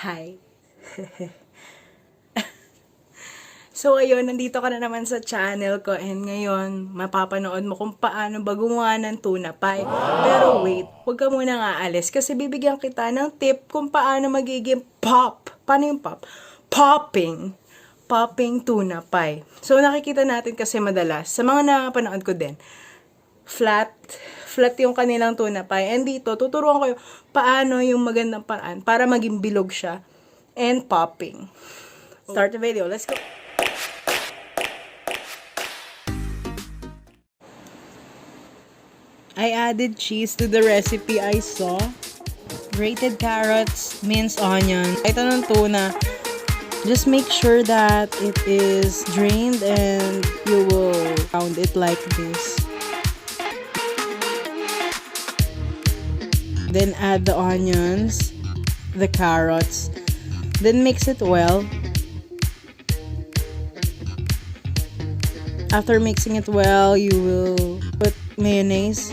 Hi. So, ayun, nandito ka na naman sa channel ko and ngayon, mapapanood mo kung paano ba gumawa ng tuna pie. Pero wait, huwag ka muna aalis kasi bibigyan kita ng tip kung paano magiging pop. Paano yung pop? Popping. Popping tuna pie. So, nakikita natin kasi madalas, sa mga napanood ko din, flat yung kanilang tuna pie. And dito, tuturuan ko yung paano yung magandang paraan para maging bilog siya and popping. Start the video. Let's go. I added cheese to the recipe I saw. Grated carrots, minced onion. Ito ng tuna. Just make sure that it is drained and you will pound it like this. Then add the onions, the carrots. Then mix it well. After mixing it well, you will put mayonnaise.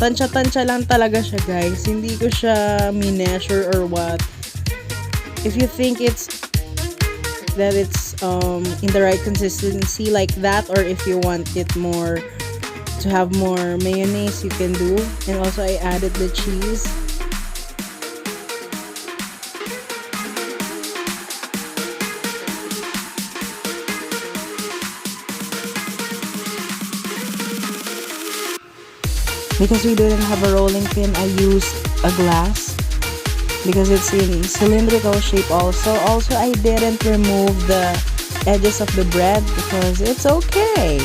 Tansya-tansya lang talaga siya, guys. Hindi ko siya measure or what. If you think that it's in the right consistency like that, or if you want it more to have more mayonnaise, you can do. And also I added the cheese. Because we didn't have a rolling pin, I used a glass because it's in cylindrical shape also. Also, I didn't remove the edges of the bread because it's okay.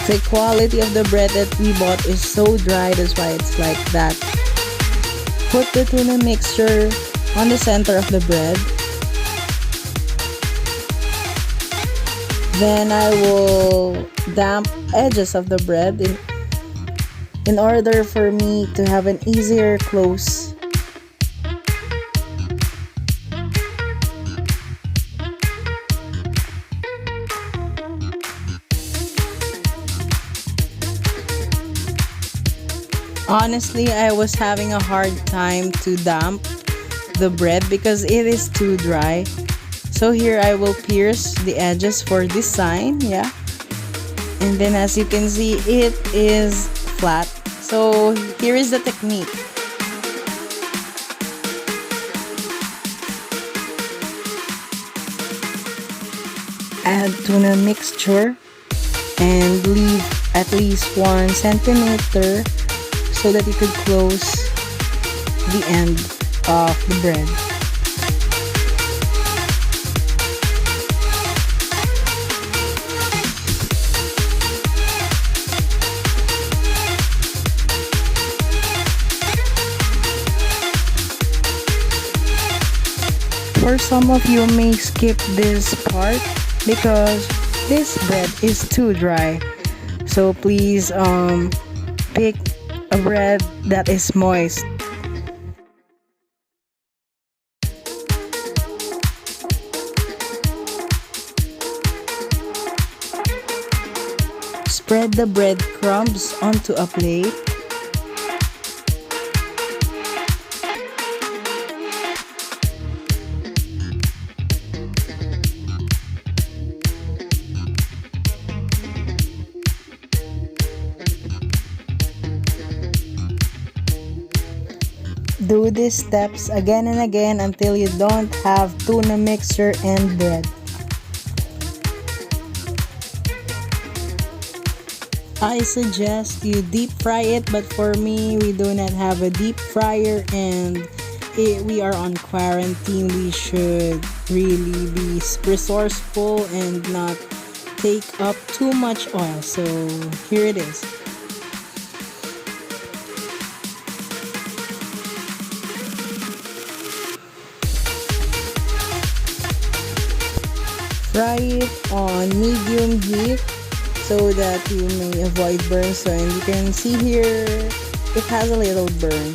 The quality of the bread that we bought is so dry, that's why it's like that. Put the tuna mixture on the center of the bread. Then I will damp edges of the bread in order for me to have an easier close. Honestly, I was having a hard time to damp the bread because it is too dry. So here I will pierce the edges for this sign, yeah. And then as you can see, it is flat. So here is the technique. Add tuna mixture and leave at least 1 centimeter so that you could close the end of the bread. For some of you may skip this part because this bread is too dry. So please pick a bread that is moist. Spread the breadcrumbs onto a plate. Do these steps again and again until you don't have tuna mixture and bread. I suggest you deep fry it, but for me, we do not have a deep fryer and we are on quarantine. We should really be resourceful and not take up too much oil. So here it is. Fry it on medium heat so that you may avoid burns. So, and you can see here, it has a little burn.